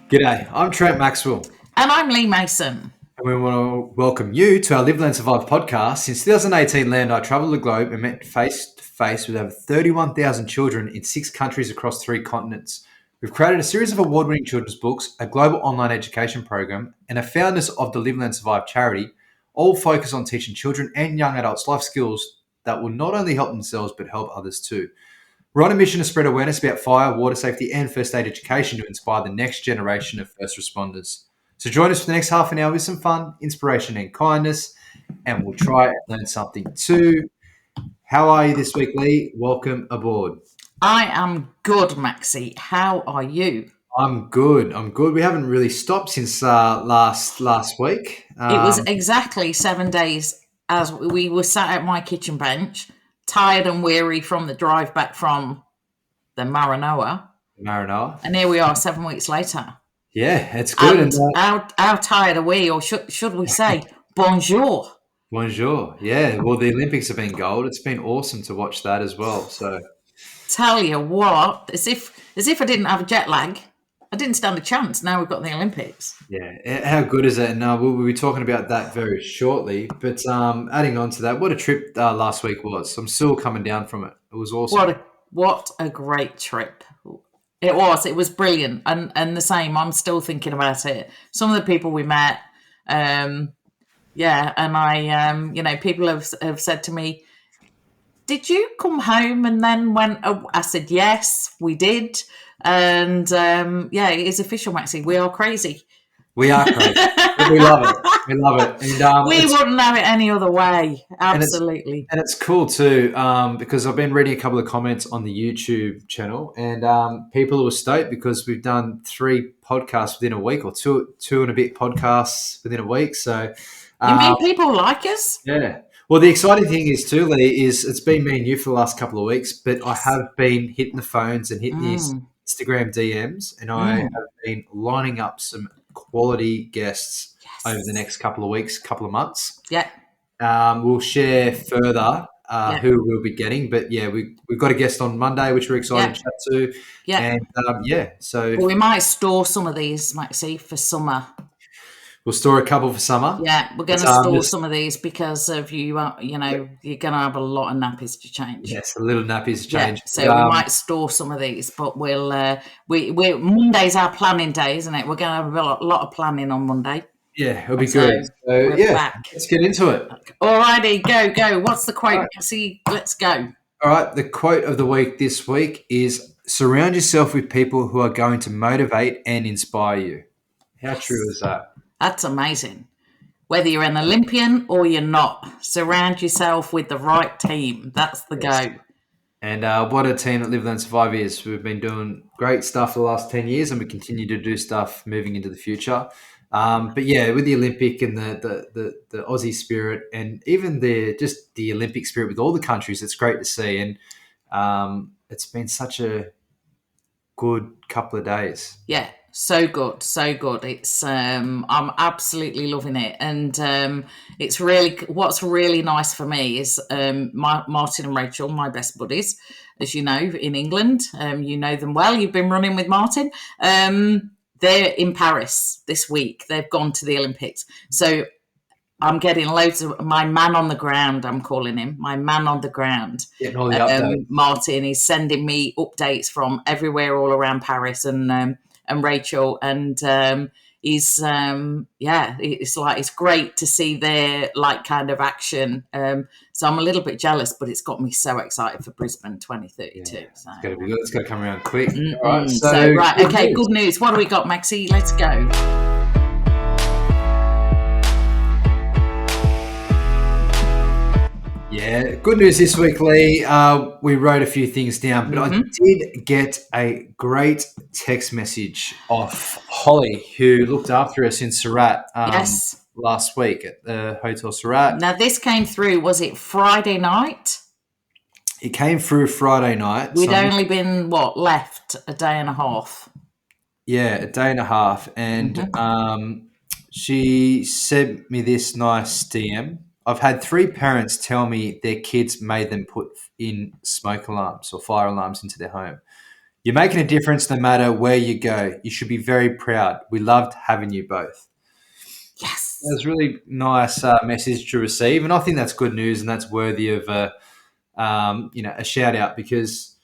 G'day, I'm Trent Maxwell, And I'm Leigh Mason. and we want to welcome you to our Live, Learn, Survive podcast. Since 2018, Leigh and I travelled the globe and met face to face with over 31,000 children in 6 countries across 3 continents. We've created a series of award-winning children's books, a global online education program, and are founders of the Live, Learn, Survive charity, all focus on teaching children and young adults life skills that will not only help themselves but help others too. We're on a mission to spread awareness about fire, water safety, and first aid education to inspire the next generation of first responders. So join us for the next half an hour with some fun, inspiration, and kindness, and we'll try and learn something too. How are you this week, Leigh? Welcome aboard. I am good, Maxie. How are you? I'm good. I'm good. We haven't really stopped since last week. It was exactly 7 days as we were sat at my kitchen bench, tired and weary from the drive back from the Maranoa. Maranoa. And here we are 7 weeks later. Yeah, it's good. And how tired are we, or should we say, bonjour? Bonjour. Yeah, well, the Olympics have been gold. It's been awesome to watch that as well. So, tell you what, as if I didn't have a jet lag, I didn't stand a chance. Now we've got the Olympics. Yeah, how good is it? And we'll be talking about that very shortly. But adding on to that, what a trip last week was. I'm still coming down from it. It was awesome. What a great trip. It was brilliant. And the same, I'm still thinking about it. Some of the people we met, and I, people have said to me, did you come home and then went? I said, yes, we did. And it is official, Maxie. We are crazy. We are crazy. We love it. We love it. And we wouldn't have it any other way. Absolutely. And it's cool too, because I've been reading a couple of comments on the YouTube channel, and people were stoked because we've done 3 podcasts within a week, or two and a bit podcasts within a week. So you mean people like us? Yeah. Well, the exciting thing is too, Leigh, is it's been me and you for the last couple of weeks, but I have been hitting the phones and hitting these Instagram DMs, and I have been lining up some quality guests over the next couple of weeks, couple of months. Yeah. We'll share further who we'll be getting, but we've got a guest on Monday, which we're excited to chat to. Yeah. And so we might store some of these, Maxie, for summer. We'll store a couple for summer. Yeah, we're going to store some of these because of you're going to have a lot of nappies to change. Yes, a little nappies to change. Yeah, so we might store some of these, but we'll Monday's our planning day, isn't it? We're going to have a lot of planning on Monday. Yeah, it'll be good. So back. Let's get into it. Alrighty, go. What's the quote? See, let's go. All right, the quote of the week this week is: surround yourself with people who are going to motivate and inspire you. How true is that? That's amazing. Whether you're an Olympian or you're not, surround yourself with the right team. That's the go. And what a team that Live, Learn, Survive is. We've been doing great stuff the last 10 years, and we continue to do stuff moving into the future. But yeah, with the Olympic and the Aussie spirit, and even the Olympic spirit with all the countries, it's great to see. And it's been such a good couple of days. Yeah. So good. It's I'm absolutely loving it, and it's really what's really nice for me is Martin and Rachel, my best buddies, as you know, in England. You know them well. You've been running with Martin. They're in Paris this week. They've gone to the Olympics, so I'm getting loads of my man on the ground. I'm calling him my man on the ground. Getting all the updates. Martin is sending me updates from everywhere, all around Paris, and Rachel, and it's like it's great to see their kind of action. So I'm a little bit jealous, but it's got me so excited for Brisbane 2032. So. It's got to be good. It's got to come around quick. All right, okay, good news. What do we got, Maxie? Let's go. Yeah, good news this week, Leigh. We wrote a few things down, but I did get a great text message off Holly, who looked after us in Surat last week at the Hotel Surat. Now, this came through, was it Friday night? It came through Friday night. We'd only been, left a day and a half? Yeah, a day and a half. And she sent me this nice DM. I've had 3 parents tell me their kids made them put in smoke alarms or fire alarms into their home. You're making a difference no matter where you go. You should be very proud. We loved having you both. That Yes. was really nice message to receive, and I think that's good news, and that's worthy of a shout out, because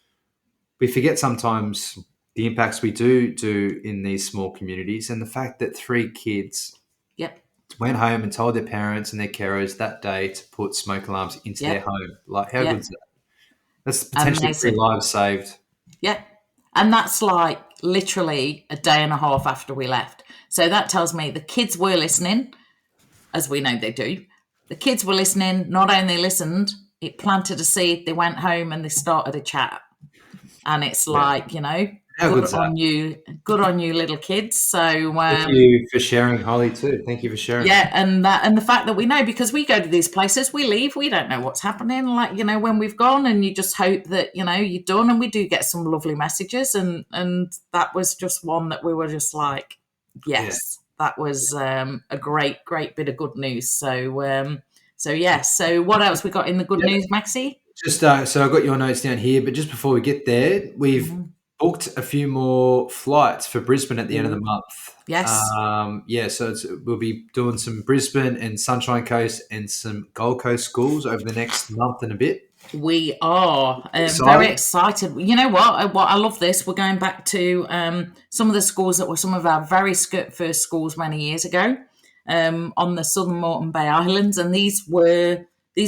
we forget sometimes the impacts we do in these small communities, and the fact that 3 kids Yep. went home and told their parents and their carers that day to put smoke alarms into their Yep. home. Like, how good Yep. is that? That's potentially 3 Amazing. lives saved. Yep. And that's like literally a day and a half after we left. So that tells me the kids were listening, as we know they do. The kids were listening. Not only listened, it planted a seed. They went home and they started a chat. And it's Yeah. like, How good is that? good on you, little kids. So Thank you for sharing, Holly, too. Thank you for sharing. yeah, and the fact that we know, because we go to these places, we leave, we don't know what's happening. Like, when we've gone, and you just hope that you're done. And we do get some lovely messages, and that was just one that we were just like, Yeah. yes, that was a great bit of good news. So yes. So what else we got in the good Yeah. news, Maxie? Just so I've got your notes down here, but just before we get there, we've Mhm. booked a few more flights for Brisbane at the end of the Ooh, month. yes. Yeah, so we'll be doing some Brisbane and Sunshine Coast and some Gold Coast schools over the next month and a bit. We are very Exciting. excited. You know what? I love this. We're going back to some of the schools that were some of our very first schools many years ago on the Southern Moreton Bay Islands, and these are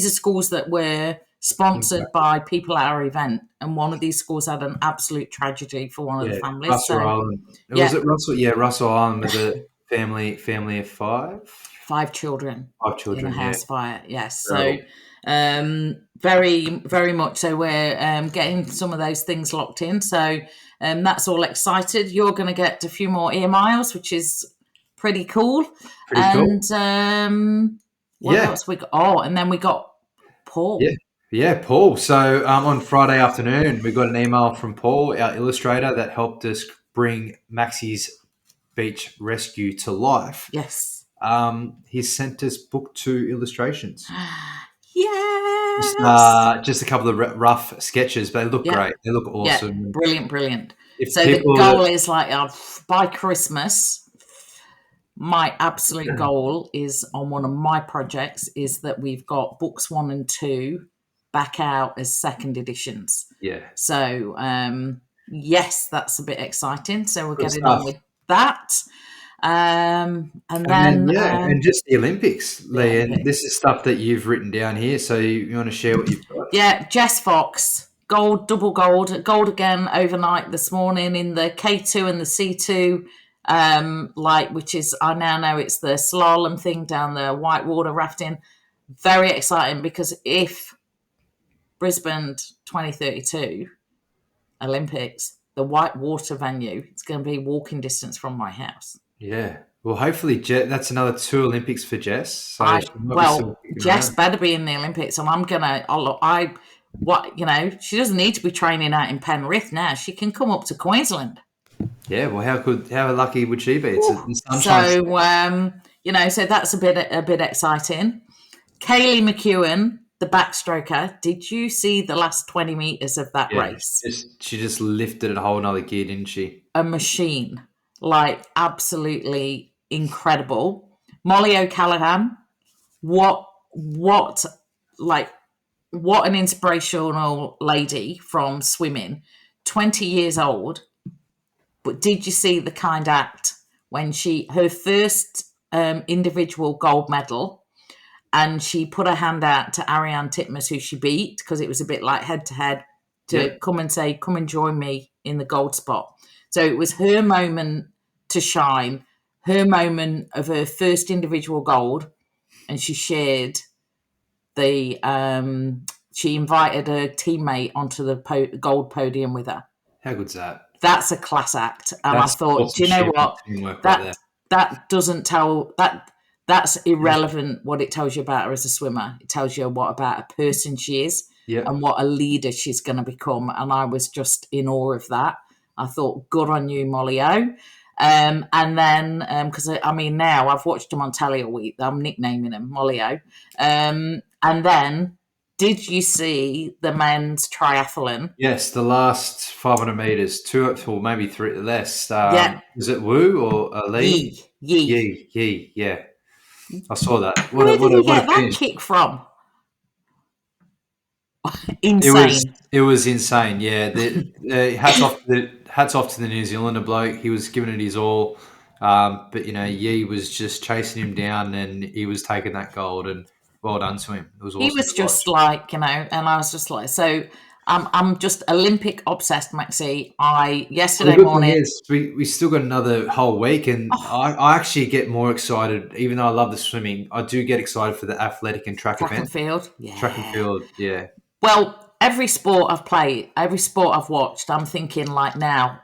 schools that were sponsored by people at our event. And one of these schools had an absolute tragedy for one of the Yeah, families. Russell So Island. Was yeah, it Russell? Yeah, Russell Island with a family of 5. 5 children 5 in a children. Yeah, house fire. Yes. So terrible. very, very much so. We're getting some of those things locked in. So that's all excited. You're going to get a few more ear miles, which is pretty cool. Pretty cool. And what Yeah, else we got? Oh, and then we got yeah, Paul. yeah, Paul. So on Friday afternoon, we got an email from Paul, our illustrator, that helped us bring Maxie's Beach Rescue to life. Yes. He sent us book 2 illustrations. Yes. Just a couple of rough sketches, but they look Yeah. great. They look Yeah. awesome. Brilliant. If So the people goal is like by Christmas, my absolute goal is on one of my projects is that we've got books 1 and 2 back out as second editions. yeah, So yes, that's a bit exciting. So we're good getting on stuff. with that. And And then, then yeah, and just the Olympics, the Lee. And this Olympics. is stuff that you've written down here. So you want to share what you've got? Yeah, Jess Fox, gold, double gold again overnight this morning in the K2 and the C2, which is, I now know it's the slalom thing down the whitewater rafting. Very exciting, because if Brisbane 2032 Olympics, the whitewater venue, it's going to be walking distance from my house. Yeah. Well, hopefully, that's another 2 Olympics for Jess. So she might be still kicking Jess around. better be in the Olympics, and she doesn't need to be training out in Penrith now. She can come up to Queensland. Yeah. Well, how lucky would she be? It's the sunshine state. So so that's a bit exciting. Kaylee McEwen, the backstroker. Did you see the last 20 meters of that Yeah. race? She just lifted it a whole nother gear, didn't she? A machine, like absolutely incredible. Molly O'Callaghan, what like what an inspirational lady from swimming, 20 years old. But did you see the kind act when her first individual gold medal, and she put her hand out to Ariane Titmus, who she beat, because it was a bit like head to head, to Yep. come and join me in the gold spot. So it was her moment to shine, her moment of her first individual gold, and she shared the she invited her teammate onto the gold podium with her. How good's that? That's a class act. And I That's thought, do you know sportsmanship and what? teamwork right there. That doesn't tell that's irrelevant what it tells you about her as a swimmer. It tells you what about a person she is Yep. and what a leader she's going to become. And I was just in awe of that. I thought, good on you, Molly O. And then, because now I've watched him on telly all week. I'm nicknaming him Molly O. And then Did you see the men's triathlon? Yes, the last 500 meters, two or maybe three less. Yeah, Is it Wu or Leigh? Yi. Yi. Yeah, I saw that. Where did he What a get that finish! kick from? It was Insane. it was insane. Yeah, hats off to the New Zealander bloke. He was giving it his all. But Yi was just chasing him down, and he was taking that gold. And well done to him. It was He awesome was to watch. just like, and I was just like, so I'm just Olympic obsessed, Maxie. Well, the Yesterday good thing morning, is we still got another whole week, and oh, I actually get more excited. Even though I love the swimming, I do get excited for the athletic and track track and event. field. Track and Yeah. field, yeah. Well, every sport I've played, every sport I've watched, I'm thinking like now,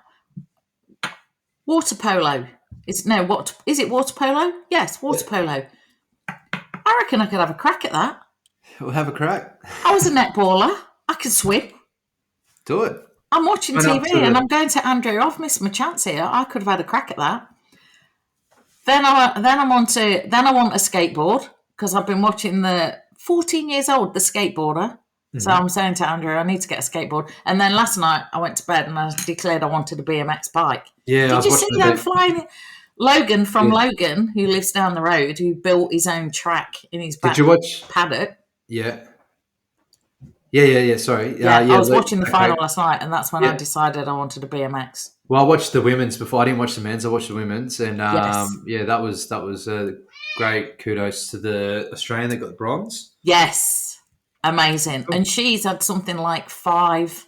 water polo. What is it? Water polo? Yes, water polo. I reckon I could have a crack at that. We'll have a crack. I was a netballer. I could swim. Do it. I'm watching Went up TV to and the I'm going to Andrew. I've missed my chance here. I could have had a crack at that. Then I want a skateboard because I've been watching the 14 years old, the skateboarder. So I'm saying to Andrew, I need to get a skateboard. And then last night I went to bed and I declared I wanted a BMX bike. Yeah, I Did was you see watching them the flying? Logan from Yeah. Logan, who lives down the road, who built his own track in his back Did you watch? paddock. Yeah. Yeah. Sorry. Yeah, I was look, watching the okay. final last night, and that's when I Yeah. decided I wanted a BMX. Well, I watched the women's before. I didn't watch the men's. I watched the women's, and Yes. yeah, that was great. Kudos to the Australian that got the bronze. Yes, amazing. And she's had something like 5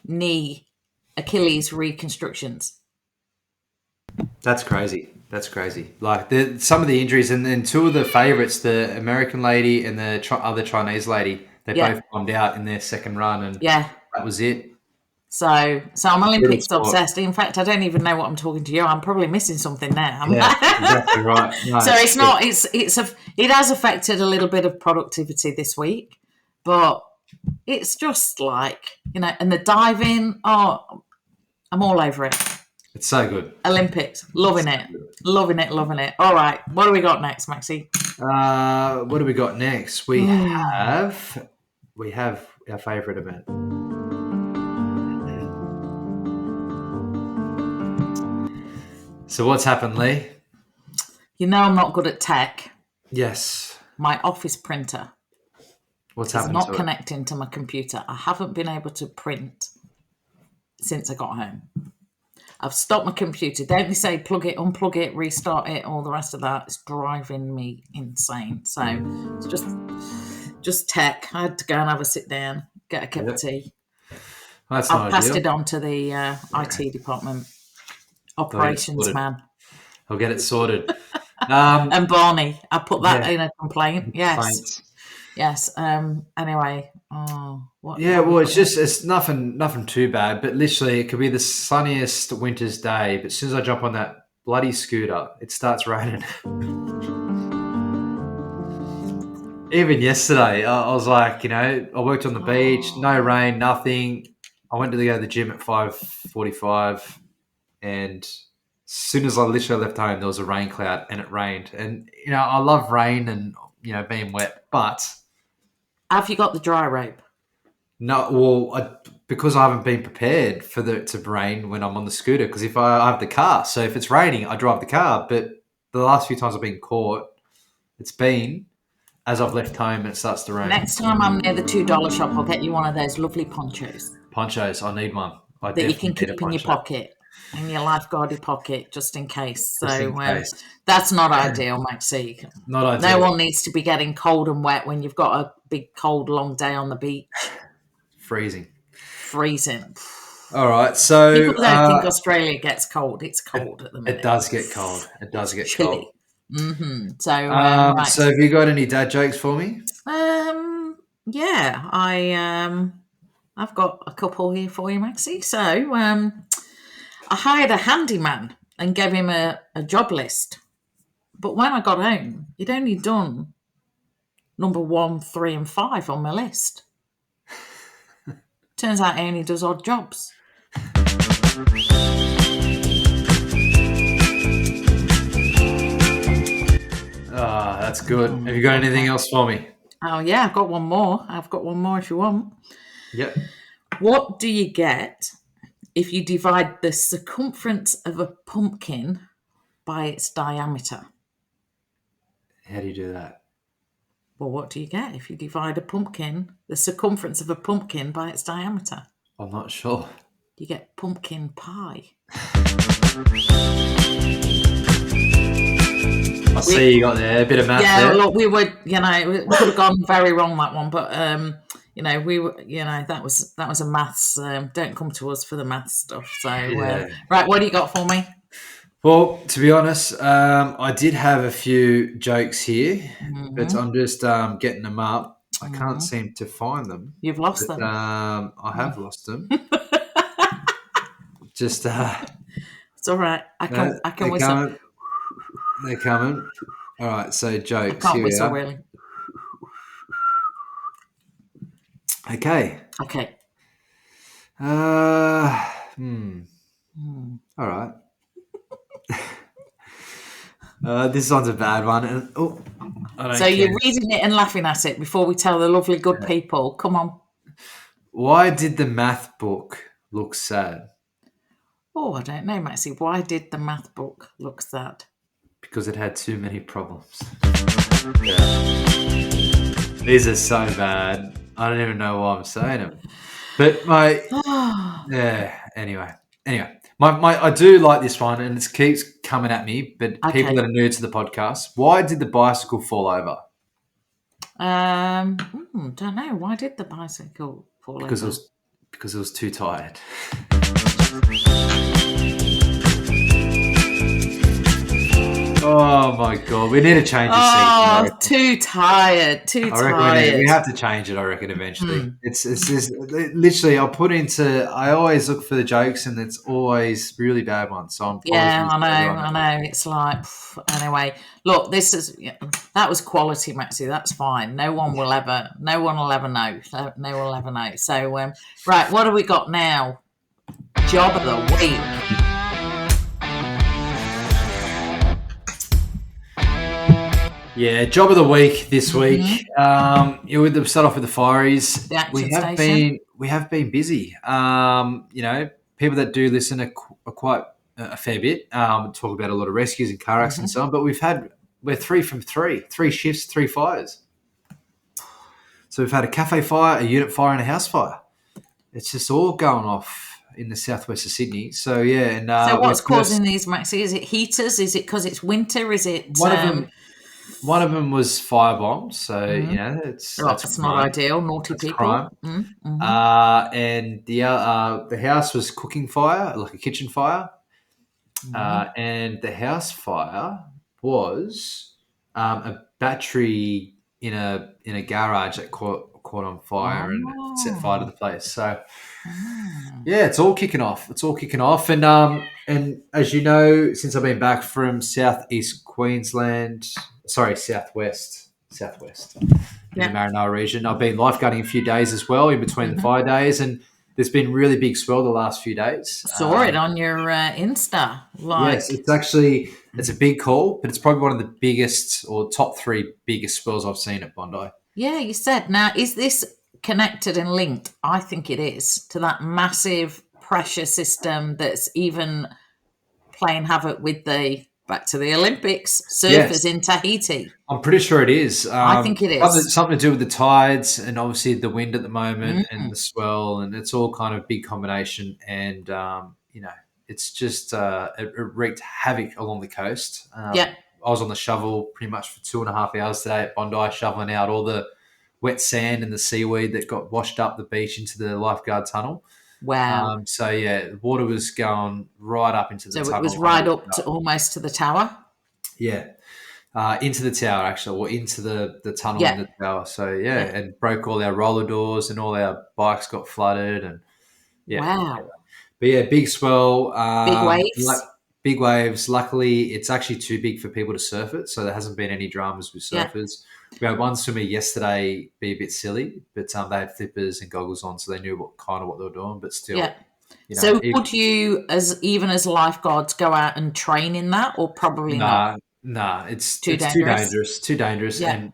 knee Achilles reconstructions. That's crazy. Like some of the injuries, and then two of the favourites, the American lady and the other Chinese lady, they both bombed out in their second run, and Yeah. that was it. So I'm Olympics sport. obsessed. In fact, I don't even know what I'm talking to you. I'm probably missing something there. Yeah, exactly right. No, So it's not. It has affected a little bit of productivity this week, but it's just like and the diving. Oh, I'm all over it. It's so good. Olympics, loving it. All right, what do we got next, Maxie? What do we got next? We have our favourite event. So what's happened, Leigh? I'm not good at tech. Yes. My office printer What's is happened not to it? connecting to my computer. I haven't been able to print since I got home. I've stopped my computer. Don't they say plug it, unplug it, restart it, all the rest of that? It's driving me insane. So it's just tech. I had to go and have a sit down, get a cup of tea. That's I've not passed ideal. it on to the IT department, operations man. I'll get it sorted. And Barney, I put that Yeah. in a complaint. Yes. Thanks. Yes. Anyway. What? Yeah, well, it's nothing too bad, but literally it could be the sunniest winter's day, but as soon as I jump on that bloody scooter, it starts raining. Even yesterday, I was like, I worked on the beach, no rain, nothing. I went to go to the gym at 5:45, and as soon as I literally left home, there was a rain cloud, and it rained. And I love rain and being wet, but Have you got the dry rope? no, well, because I haven't been prepared for it to rain when I'm on the scooter. Because if I have the car, so if it's raining, I drive the car. But the last few times I've been caught, it's been as I've left home and it starts to rain. Next time I'm near the $2 shop, I'll get you one of those lovely ponchos Ponchos, I need one. that you can keep in your pocket, in your lifeguardie pocket, just in case. Just So in case. that's not ideal, Maxie. Not ideal. No one needs to be getting cold and wet when you've got a big, cold, long day on the beach. Freezing. All right, so people don't think Australia gets cold. It's cold at the minute. It does get cold. It does get chilly. cold. Mm-hmm. So, right. So have you got any dad jokes for me? Yeah, I've got a couple here for you, Maxie. So, I hired a handyman and gave him a job list. But when I got home, he'd only done number 1, 3, and 5 on my list. Turns out he only does odd jobs. That's good. Have you got anything else for me? Oh, yeah, I've got one more. I've got one more if you want. Yep. What do you get if you divide the circumference of a pumpkin by its diameter? How do you do that? Well, what do you get if you divide the circumference of a pumpkin by its diameter? I'm not sure. You get pumpkin pie. I see you got there a bit of math Yeah, there. look, we could have gone very wrong that one, but that was a maths. Don't come to us for the maths stuff. So, Yeah. right, what do you got for me? Well, to be honest, I did have a few jokes here, but Mm-hmm. I'm just getting them up. I can't Mm-hmm. seem to find them. You've lost But them. I have lost them. Just It's all right. I can they're whistle. coming. They're coming. All right, so I jokes. can't Here we whistle are. really. Okay. Okay. Uh, All right. This one's a bad one. And, I don't So care. you're reading it and laughing at it before we tell the lovely good people. Come on. Why did the math book look sad? Oh, I don't know, Maxie. Why did the math book look sad? Because it had too many problems. Yeah. These are so bad. I don't even know why I'm saying them. But yeah. Anyway. My I do like this one, and it keeps coming at me. But Okay. people that are new to the podcast, why did the bicycle fall over? Don't know. Why did the bicycle fall Because over? it was too tired. Oh my god, we need to change the Oh, season. too tired. Too I reckon tired. we have to change it. I reckon eventually. It's just literally. I always look for the jokes, and it's always really bad ones. So I'm Yeah, apologies to everyone. I know. It's like anyway. Look, that was quality, Maxie. That's fine. No one will ever know. No one will ever know. So, right, what do we got now? Job of the week. Yeah, job of the week this week. We'll start off with the fireys. The action station. We have been busy. People that do listen are quite a fair bit. Talk about a lot of rescues and car accidents and so on. But we're 3 from 3 shifts, 3 fires. So we've had a cafe fire, a unit fire, and a house fire. It's just all going off in the southwest of Sydney. So yeah, and So what's causing these, Maxie? Is it heaters? Is it because it's winter? Is it one of them was firebombs, so that's not ideal. Naughty that's people. crime. And the house was cooking fire, like a kitchen fire, and the house fire was a battery in a garage that caught on fire and set fire to the place. So yeah, it's all kicking off. And as you know, since I've been back from southwest in the Maranoa region, I've been lifeguarding a few days as well in between the fire days, and there's been really big swell the last few days. Saw it on your Insta. Yes, it's a big call, but it's probably one of the biggest or top 3 biggest swells I've seen at Bondi. Yeah, you said. Now, is this connected and linked? I think it is, to that massive pressure system that's even playing havoc with back to the Olympics, surfers in Tahiti. I'm pretty sure it is. I think it is. Something to do with the tides and obviously the wind at the moment and the swell, and it's all kind of big combination. And, it's just, it wreaked havoc along the coast. I was on the shovel pretty much for 2.5 hours today at Bondi, shoveling out all the wet sand and the seaweed that got washed up the beach into the lifeguard tunnel. Wow. The water was going right up into the tunnel. So it was right up to almost to the tower? Yeah. Into the tower, actually, or into the tunnel in the tower. So, and broke all our roller doors and all our bikes got flooded. And wow. But yeah, big swell. Big waves? Big waves. Luckily, it's actually too big for people to surf it, so there hasn't been any dramas with surfers. We had one swimmer yesterday be a bit silly, but they had flippers and goggles on, so they knew what they were doing, but still. Yeah. So would you, as lifeguards, go out and train in that, or probably not? Nah, it's too dangerous. Too dangerous. Yeah. And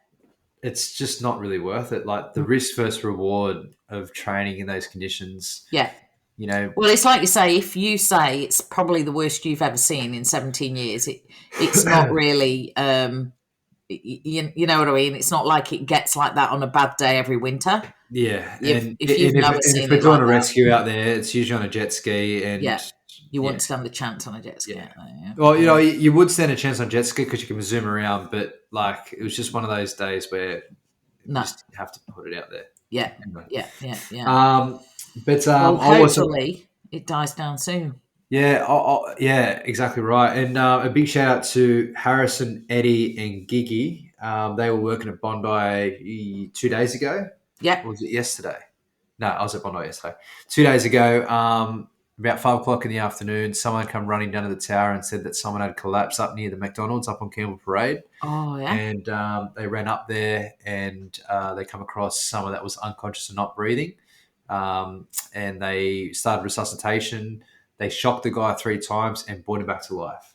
it's just not really worth it. Like the risk versus reward of training in those conditions, Yeah. you know. Well, it's like you say, if you say it's probably the worst you've ever seen in 17 years, it's not really, you know what I mean? It's not like it gets like that on a bad day every winter. Yeah, If you've never and if seen we're it doing like a that, rescue out there, it's usually on a jet ski, and yeah, you yeah, wouldn't stand a chance on a jet ski. yeah. Yeah. Well, you know, you would stand a chance on jet ski because you can zoom around, but like it was just one of those days where we No. just have to put it out there. Yeah. Anyway. Yeah. But Well, I was hopefully it dies down soon. yeah, yeah, exactly right. And a big shout out to Harrison, Eddie, and Gigi. They were working at Bondi 2 days ago. Yep. Or was it yesterday? No, I was at Bondi yesterday. 2 days ago, about 5 o'clock in the afternoon, someone come running down to the tower and said that someone had collapsed up near the McDonald's up on Campbell Parade. Oh, yeah. And they ran up there and they come across someone that was unconscious and not breathing. And they started resuscitation. They shocked the guy 3 times and brought him back to life.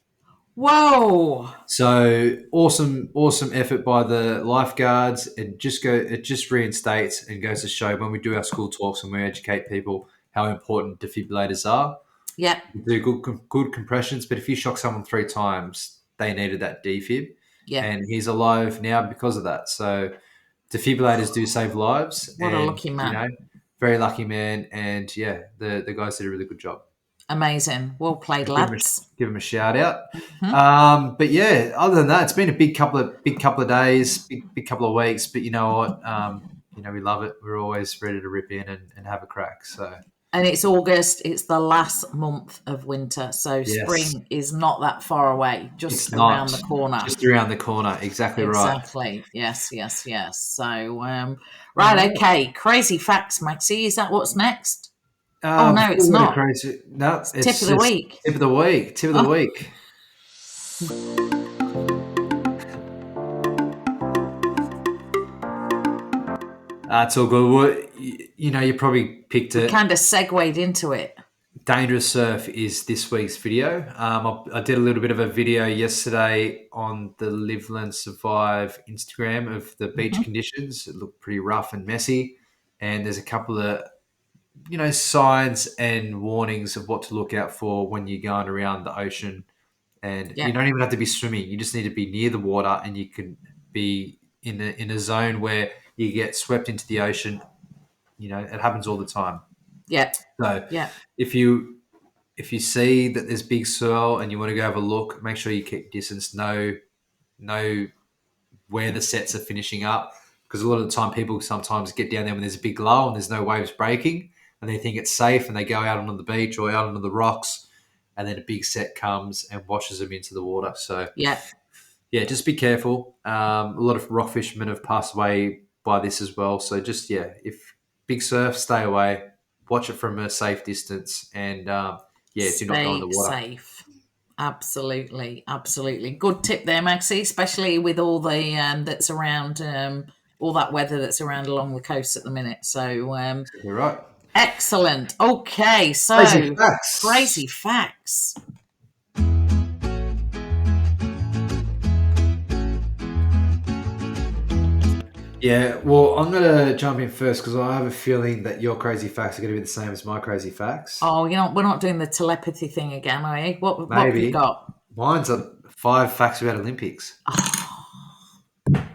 Whoa. So awesome effort by the lifeguards. It just reinstates and goes to show when we do our school talks and we educate people how important defibrillators are. Yep. You do good compressions, but if you shock someone 3 times, they needed that defib. Yeah. And he's alive now because of that. So defibrillators do save lives. What a and, lucky man. You know, very lucky man. And yeah, the guys did a really good job. Amazing. Well played, lads. Give him a shout out. Mm-hmm. But yeah, other than that, it's been a big couple of days, big couple of weeks. But you know what? We love it. We're always ready to rip in and have a crack. So. And it's August. It's the last month of winter, so spring is not that far away. Just around the corner. Just around the corner. Exactly right. Exactly. Yes. So, right. Okay. Crazy facts, Maxie. Is that what's next? Oh no, it's not. Crazy. No, it's tip of the week. Tip of the week. Tip of the week. That's all good. Well, you probably picked it. Kind of segued into it. Dangerous Surf is this week's video. I did a little bit of a video yesterday on the Live, Learn, Survive Instagram of the beach conditions. It looked pretty rough and messy. And there's a couple of, signs and warnings of what to look out for when you're going around the ocean. And you don't even have to be swimming. You just need to be near the water and you can be in a zone where you get swept into the ocean. It happens all the time. Yeah. So if you see that there's big swell and you want to go have a look, make sure you keep distance. Know where the sets are finishing up, because a lot of the time people sometimes get down there when there's a big lull and there's no waves breaking, and they think it's safe and they go out onto the beach or out onto the rocks, and then a big set comes and washes them into the water. So just be careful. A lot of rock fishermen have passed away by this as well. So just if big surf, stay away. Watch it from a safe distance, and do not go in the water. Safe. Absolutely. Good tip there, Maxie, especially with all the that's around, all that weather that's around along the coast at the minute. So you're right. Excellent. Okay, so crazy facts. Yeah, well, I'm going to jump in first because I have a feeling that your crazy facts are going to be the same as my crazy facts. Oh, we're not doing the telepathy thing again, are we? What have you got? Mine's 5 facts about Olympics. Oh.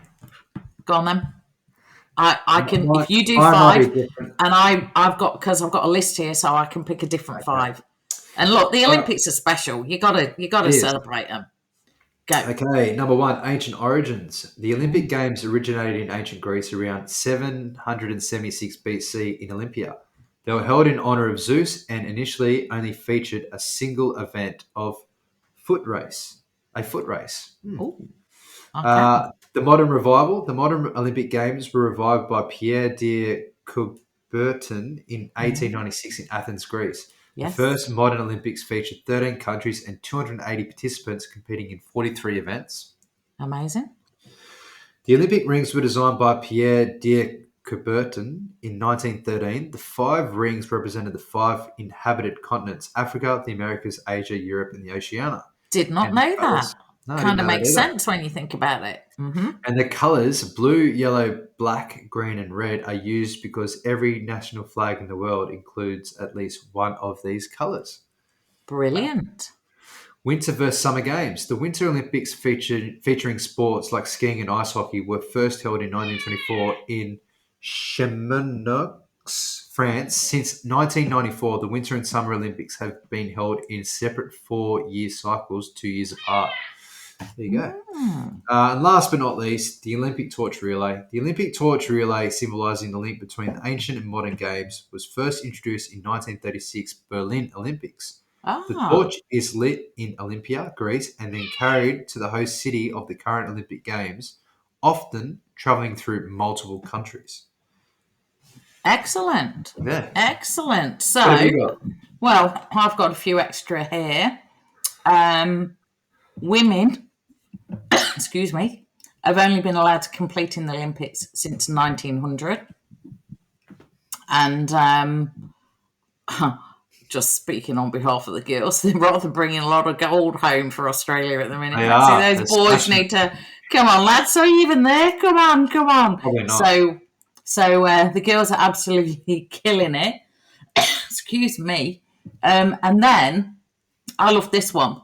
Go on then. I can, if you do 5, and I've got a list here, so I can pick a different 5. And look, the Olympics are special. You gotta celebrate them. Go. Okay, number 1, ancient origins. The Olympic Games originated in ancient Greece around 776 BC in Olympia. They were held in honor of Zeus and initially only featured a single event of a foot race. Ooh. Okay. The modern Olympic Games were revived by Pierre de Coubertin in 1896 in Athens, Greece. Yes. The first modern Olympics featured 13 countries and 280 participants competing in 43 events. Amazing. The Olympic rings were designed by Pierre de Coubertin in 1913. The 5 rings represented the 5 inhabited continents: Africa, the Americas, Asia, Europe, and the Oceania. Did not know that. No, I didn't Kind of know that makes either. sense when you think about it. And the colours, blue, yellow, black, green, and red, are used because every national flag in the world includes at least one of these colours. Brilliant. Winter versus summer games. The Winter Olympics featuring sports like skiing and ice hockey were first held in 1924 in Chamonix, France. Since 1994, the Winter and Summer Olympics have been held in separate 4-year cycles, 2 years apart. There you go. Mm. And last but not least, the Olympic torch relay. The Olympic torch relay, symbolising the link between the ancient and modern games, was first introduced in 1936 Berlin Olympics. The Ah, torch is lit in Olympia, Greece, and then carried to the host city of the current Olympic Games, often travelling through multiple countries. excellent. Yeah. Excellent. What have So, you got? well, I've got a few extra here. Women, excuse me, have only been allowed to compete in the Olympics since 1900. And just speaking on behalf of the girls, they're rather bringing a lot of gold home for Australia at the minute. They Maxie, are. those They're boys smashing need to come on, lads. Are you even there? Come on, come on. Probably not. So the girls are absolutely killing it. Excuse me. And then I love this one.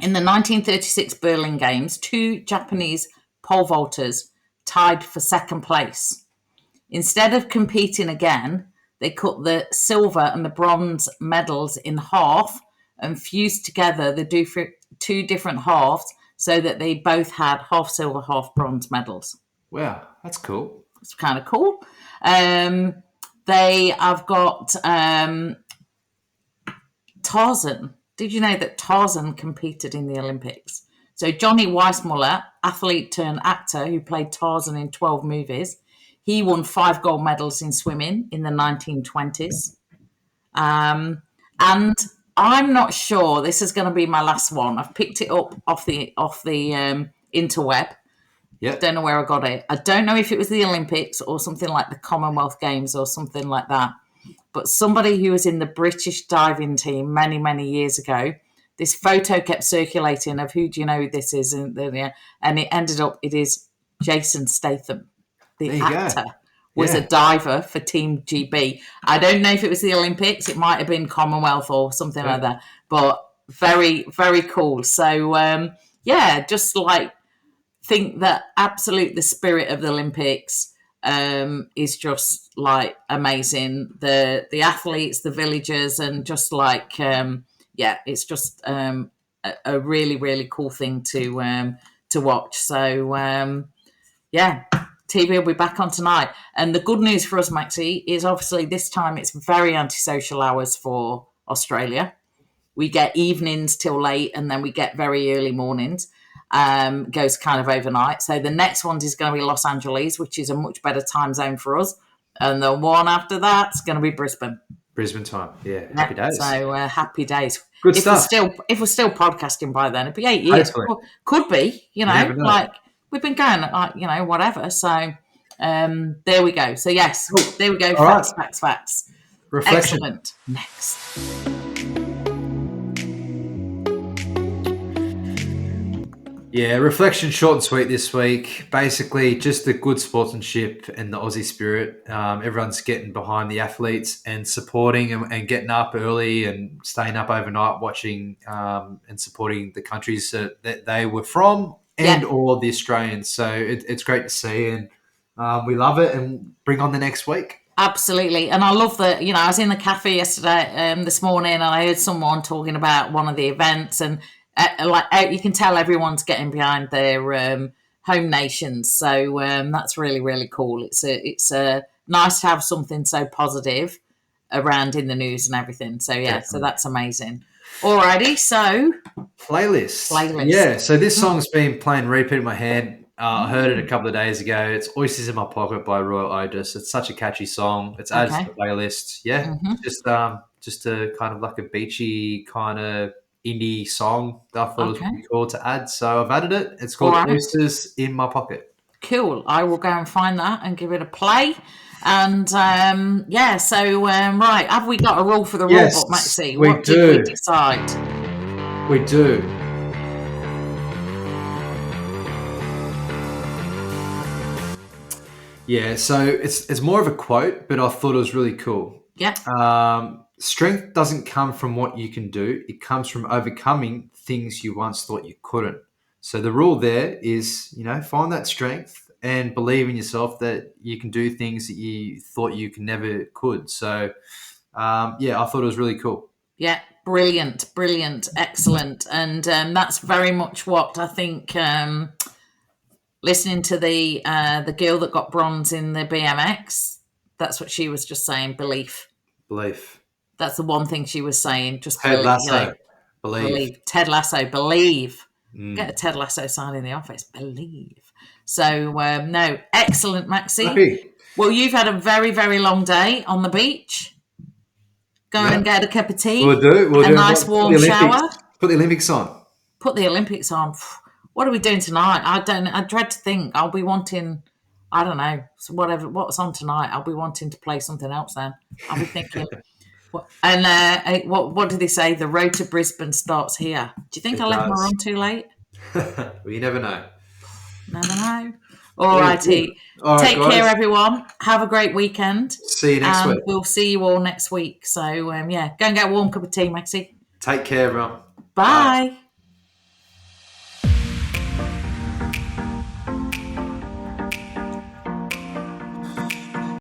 In the 1936 Berlin Games, 2 Japanese pole vaulters tied for second place. Instead of competing again, they cut the silver and the bronze medals in half and fused together the 2 different halves so that they both had half silver, half bronze medals. Wow, that's cool. It's kind of cool. They have got Tarzan. Did you know that Tarzan competed in the Olympics? So Johnny Weissmuller, athlete turned actor who played Tarzan in 12 movies, he won 5 gold medals in swimming in the 1920s. And I'm not sure, this is going to be my last one. I've picked it up off the interweb. Yep. Don't know where I got it. I don't know if it was the Olympics or something like the Commonwealth Games or something like that. But somebody who was in the British diving team many, many years ago, this photo kept circulating of who do you know who this is, and it ended up, it is Jason Statham, the actor. Was a diver for Team GB. I don't know if it was the Olympics. It might have been Commonwealth or something like that. But very, very cool. So, just like think that the spirit of the Olympics is just like amazing. The athletes, the villagers, and just like it's just a really, really cool thing to watch. So TV will be back on tonight. And the good news for us, Maxie, is obviously this time it's very antisocial hours for Australia. We get evenings till late and then we get very early mornings. Goes kind of overnight. So the next one is going to be Los Angeles, which is a much better time zone for us. And the one after that's going to be Brisbane. Brisbane time. Yeah. Happy days. So happy days. Good stuff. If we're still podcasting by then, it'd be 8 years. Hopefully. Could be, know. like we've been going, whatever. So there we go. So yes, there we go. All Facts. Reflection. Excellent. Next. Yeah, reflection short and sweet this week. Basically, just the good sportsmanship and the Aussie spirit. Everyone's getting behind the athletes and supporting and getting up early and staying up overnight watching and supporting the countries that they were from and or the Australians. So it's great to see and we love it and bring on the next week. Absolutely. And I love that, I was in the cafe yesterday, this morning, and I heard someone talking about one of the events and you can tell everyone's getting behind their home nations. So that's really, really cool. It's nice to have something so positive around in the news and everything. So so that's amazing. Alrighty, so playlist. Yeah, so this song's been playing repeat in my head. I heard it a couple of days ago. It's Oysters in My Pocket by Royal Otis. It's such a catchy song. It's added to the playlist. Yeah, just a kind of like a beachy kind of indie song that I thought was pretty cool to add. So I've added it. It's called Oysters in My Pocket. Cool. I will go and find that and give it a play. And right, have we got a rule for the rule book, Maxie? We what do. did we decide? We do. Yeah, so it's more of a quote, but I thought it was really cool. Yeah. Strength doesn't come from what you can do; it comes from overcoming things you once thought you couldn't. So the rule there is, find that strength and believe in yourself that you can do things that you thought you never could. So, yeah, I thought it was really cool. Yeah, brilliant, brilliant, excellent, and that's very much what I think. Listening to the girl that got bronze in the BMX, that's what she was just saying. Belief. Belief. That's the one thing she was saying. Just Ted believe. Lasso. Believe. Ted Lasso. Believe. Get a Mm. Ted Lasso sign in the office. Believe. So no, excellent, Maxie. Hey. Well, you've had a very, very long day on the beach. Go Yeah. and get a cup of We'll tea, do. We'll a do. nice Put the warm Olympics. shower. Put the Olympics on. Put the Olympics on. What are we doing tonight? I dread to think. I'll be wanting, I don't know, so what's on tonight. I'll be wanting to play something else then. I'll be thinking, what did they say? The road to Brisbane starts here. Do you think It I left my does. run too late? Well, you never know. Never know. All All righty. good. All right, Take care, guys. everyone. Have a great weekend. See you next week. We'll see you all next week. So, yeah, go and get a warm cup of tea, Maxie. Take care, everyone. Bye. Bye.